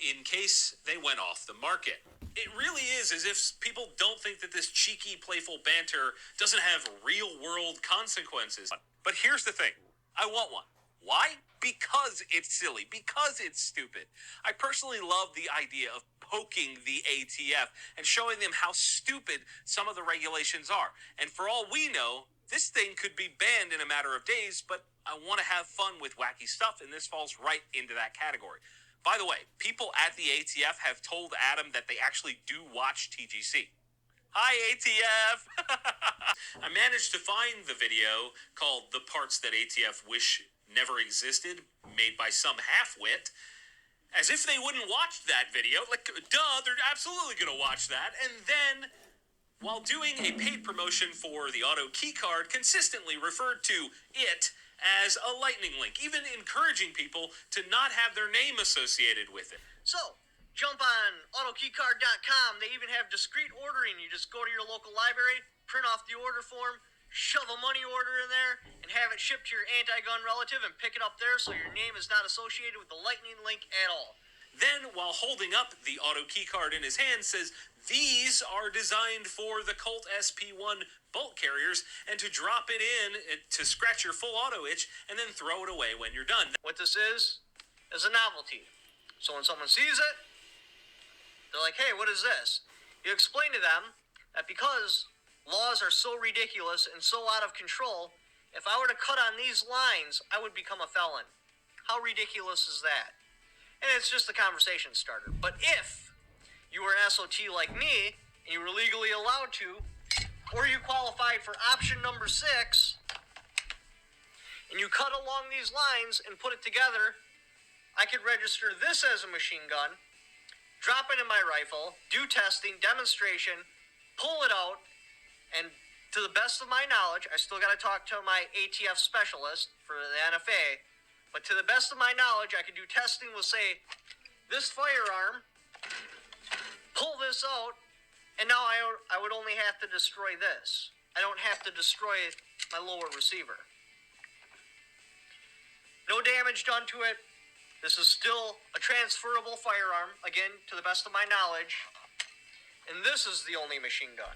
in case they went off the market. It really is as if people don't think that this cheeky, playful banter doesn't have real-world consequences. But here's the thing. I want one. Why? Because it's silly. Because it's stupid. I personally love the idea of poking the ATF and showing them how stupid some of the regulations are. And for all we know, this thing could be banned in a matter of days, but I want to have fun with wacky stuff, and this falls right into that category. By the way, people at the ATF have told Adam that they actually do watch TGC. Hi, ATF! I managed to find the video called The Parts That ATF Wish Never Existed, made by some half-wit, as if they wouldn't watch that video. Like, duh, they're absolutely going to watch that. And then, while doing a paid promotion for the auto keycard, consistently referred to it as a lightning link, even encouraging people to not have their name associated with it. So, jump on autokeycard.com. They even have discreet ordering. You just go to your local library, print off the order form, shove a money order in there, and have it shipped to your anti-gun relative and pick it up there so your name is not associated with the lightning link at all. Then, while holding up the auto keycard in his hand, says, "These are designed for the Colt SP1 bolt carriers, and to drop it in to scratch your full auto itch, and then throw it away when you're done." What this is a novelty. So when someone sees it, they're like, hey, what is this? You explain to them that because laws are so ridiculous and so out of control, if I were to cut on these lines, I would become a felon. How ridiculous is that? And it's just a conversation starter. But if you were an SOT like me, and you were legally allowed to, or you qualified for option number 6, and you cut along these lines and put it together, I could register this as a machine gun, drop it in my rifle, do testing, demonstration, pull it out, and to the best of my knowledge, I still got to talk to my ATF specialist for the NFA, but to the best of my knowledge, I could do testing with, say, this firearm, pull this out, and now I would only have to destroy this. I don't have to destroy my lower receiver. No damage done to it. This is still a transferable firearm, again, to the best of my knowledge. And this is the only machine gun.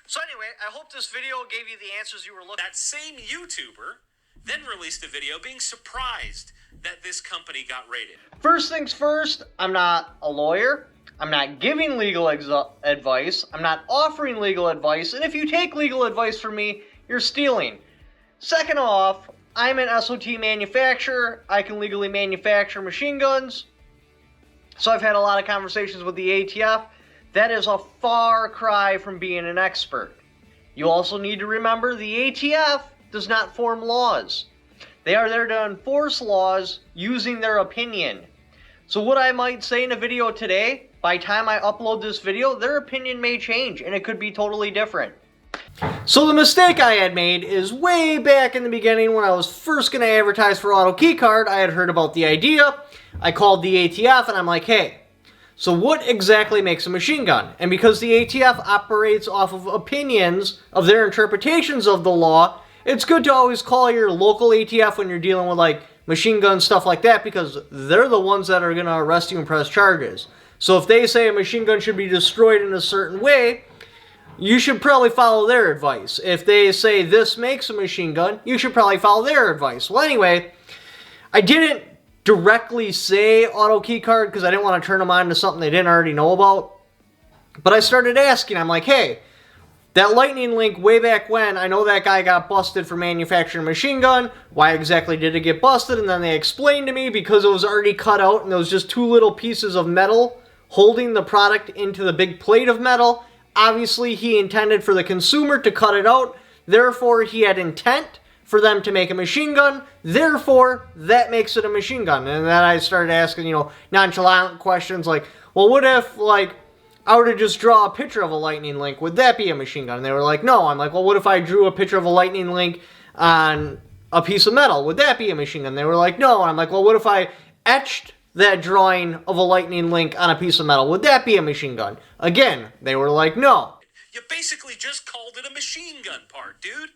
So anyway, I hope this video gave you the answers you were looking for. That same YouTuber then released a video being surprised that this company got raided. First things first, I'm not a lawyer. I'm not giving legal advice. I'm not offering legal advice. And if you take legal advice from me, you're stealing. Second off, I'm an SOT manufacturer. I can legally manufacture machine guns. So I've had a lot of conversations with the ATF. That is a far cry from being an expert. You also need to remember the ATF does not form laws. They are there to enforce laws using their opinion. So what I might say in a video today, by the time I upload this video, their opinion may change and it could be totally different. So the mistake I had made is way back in the beginning when I was first going to advertise for Auto Keycard. I had heard about the idea. I called the ATF and I'm like, hey, so what exactly makes a machine gun? And because the ATF operates off of opinions of their interpretations of the law, it's good to always call your local ATF when you're dealing with like machine guns, stuff like that, because they're the ones that are going to arrest you and press charges. So if they say a machine gun should be destroyed in a certain way, you should probably follow their advice. If they say this makes a machine gun, you should probably follow their advice. Well, anyway, I didn't directly say Auto Keycard because I didn't want to turn them on to something they didn't already know about. But I started asking. I'm like, hey, that lightning link way back when, I know that guy got busted for manufacturing a machine gun. Why exactly did it get busted? And then they explained to me because it was already cut out and there was just 2 little pieces of metal holding the product into the big plate of metal. Obviously, he intended for the consumer to cut it out. Therefore, he had intent for them to make a machine gun. Therefore, that makes it a machine gun. And then I started asking, nonchalant questions like, well, what if, I were to just draw a picture of a lightning link? Would that be a machine gun? And they were like, no. I'm like, well, what if I drew a picture of a lightning link on a piece of metal? Would that be a machine gun? They were like, no. And I'm like, well, what if I etched that drawing of a lightning link on a piece of metal? Would that be a machine gun? Again, they were like, no. You basically just called it a machine gun part, dude.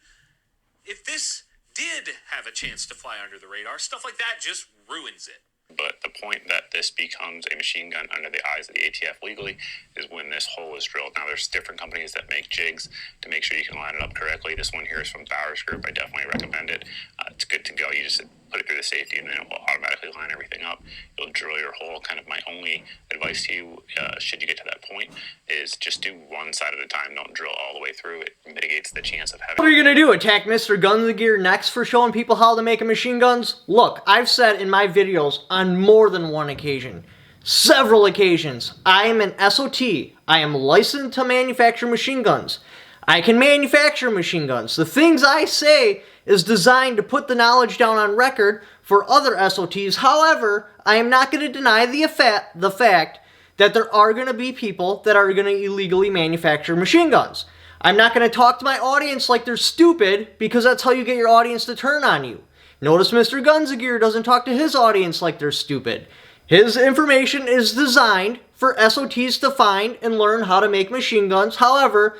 If this did have a chance to fly under the radar, stuff like that just ruins it. But the point that this becomes a machine gun under the eyes of the ATF legally is when this hole is drilled. Now, there's different companies that make jigs to make sure you can line it up correctly. This one here is from Bowers Group. I definitely recommend it. It's good to go. You just put it through the safety and then it will automatically line everything up. You'll drill your hole. Kind of my only advice to you, should you get to that point, is just do one side at a time. Don't drill all the way through. It mitigates the chance of having... What are you going to do? Attack Mr. Gunsgear next for showing people how to make a machine guns? Look, I've said in my videos on more than one occasion, several occasions, I am an SOT. I am licensed to manufacture machine guns. I can manufacture machine guns. The things I say is designed to put the knowledge down on record for other SOTs. However, I am not going to deny the fact that there are going to be people that are going to illegally manufacture machine guns. I'm not going to talk to my audience like they're stupid, because that's how you get your audience to turn on you. Notice Mr. Gunsgear doesn't talk to his audience like they're stupid. His information is designed for SOTs to find and learn how to make machine guns. However,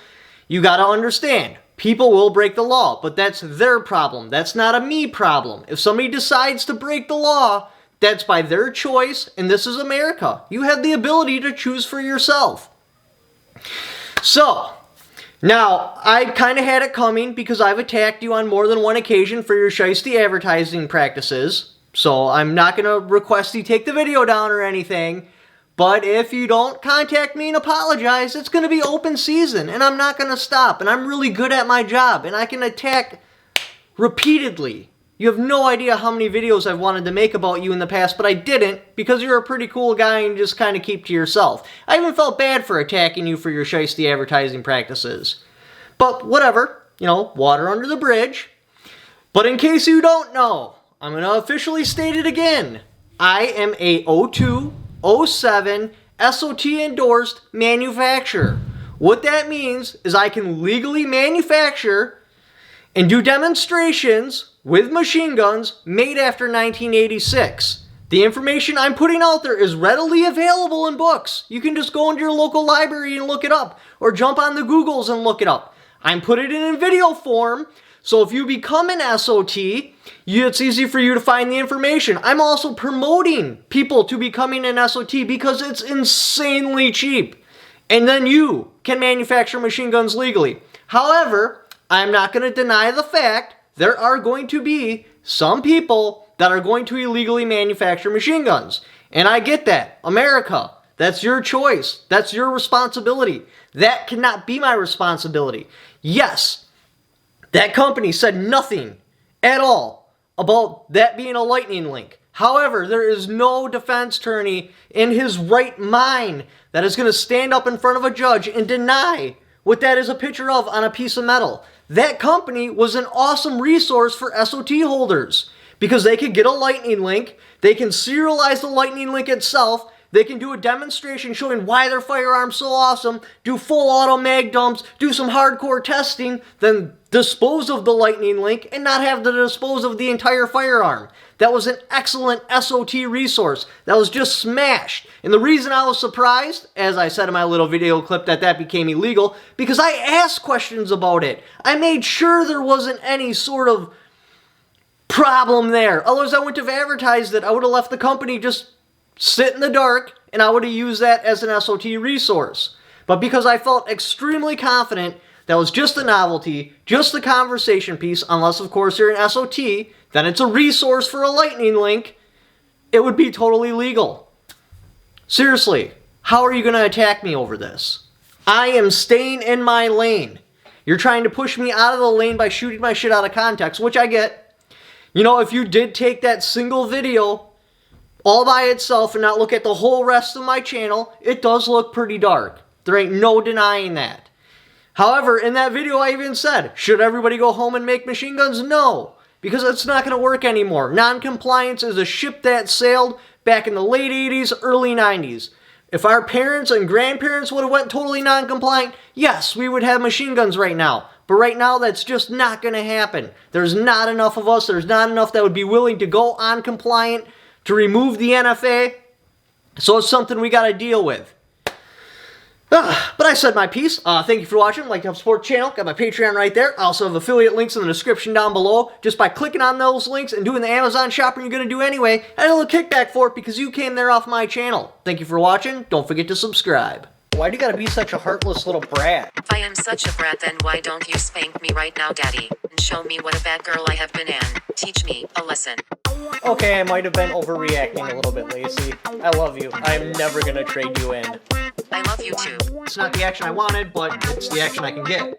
you got to understand, people will break the law, but that's their problem. That's not a me problem. If somebody decides to break the law, that's by their choice, and this is America. You have the ability to choose for yourself. So, now, I kind of had it coming because I've attacked you on more than one occasion for your shiesty advertising practices. So, I'm not going to request you take the video down or anything. But if you don't contact me and apologize, it's going to be open season, and I'm not going to stop. And I'm really good at my job, and I can attack repeatedly. You have no idea how many videos I've wanted to make about you in the past, but I didn't because you're a pretty cool guy and just kind of keep to yourself. I even felt bad for attacking you for your shiesty advertising practices. But whatever, you know, water under the bridge. But in case you don't know, I'm going to officially state it again. I am a 0207 SOT endorsed manufacturer. What that means is I can legally manufacture and do demonstrations with machine guns made after 1986. The information I'm putting out there is readily available in books. You can just go into your local library and look it up, or jump on the Googles and look it up. I'm putting it in video form, so if you become an SOT, it's easy for you to find the information. I'm also promoting people to becoming an SOT because it's insanely cheap. And then you can manufacture machine guns legally. However, I'm not going to deny the fact there are going to be some people that are going to illegally manufacture machine guns. And I get that. America, that's your choice. That's your responsibility. That cannot be my responsibility. Yes, that company said nothing at all about that being a lightning link. However, there is no defense attorney in his right mind that is going to stand up in front of a judge and deny what that is a picture of on a piece of metal. That company was an awesome resource for SOT holders because they could get a lightning link, they can serialize the lightning link itself, they can do a demonstration showing why their firearm's so awesome, do full auto mag dumps, do some hardcore testing, then dispose of the lightning link and not have to dispose of the entire firearm. That was an excellent SOT resource that was just smashed. And the reason I was surprised, as I said in my little video clip, that became illegal, because I asked questions about it. I made sure there wasn't any sort of problem there. Otherwise, I wouldn't have advertised it. I would have left the company just sit in the dark, and I would have used that as an SOT resource. But because I felt extremely confident that was just a novelty, just a conversation piece, unless of course you're an SOT, then it's a resource for a lightning link, it would be totally legal. Seriously, how are you going to attack me over this? I am staying in my lane. You're trying to push me out of the lane by shooting my shit out of context, which I get. You know, if you did take that single video all by itself and not look at the whole rest of my channel, it does look pretty dark. There ain't no denying that. However, in that video I even said, should everybody go home and make machine guns? No, because it's not going to work anymore. Non-compliance is a ship that sailed back in the late 80s, early 90s. If our parents and grandparents would have went totally non-compliant, yes, we would have machine guns right now. But right now, that's just not going to happen. There's not enough of us. There's not enough that would be willing to go on compliant to remove the NFA. So it's something we got to deal with. But I said my piece. Thank you for watching. Like to help support the channel. Got my Patreon right there. I also have affiliate links in the description down below. Just by clicking on those links and doing the Amazon shopping you're going to do anyway, I had a little kickback for it because you came there off my channel. Thank you for watching. Don't forget to subscribe. Why do you gotta be such a heartless little brat? If I am such a brat, then why don't you spank me right now, Daddy, and show me what a bad girl I have been and teach me a lesson. Okay, I might have been overreacting a little bit, Lacey. I love you. I'm never gonna trade you in. I love you too. It's not the action I wanted, but it's the action I can get.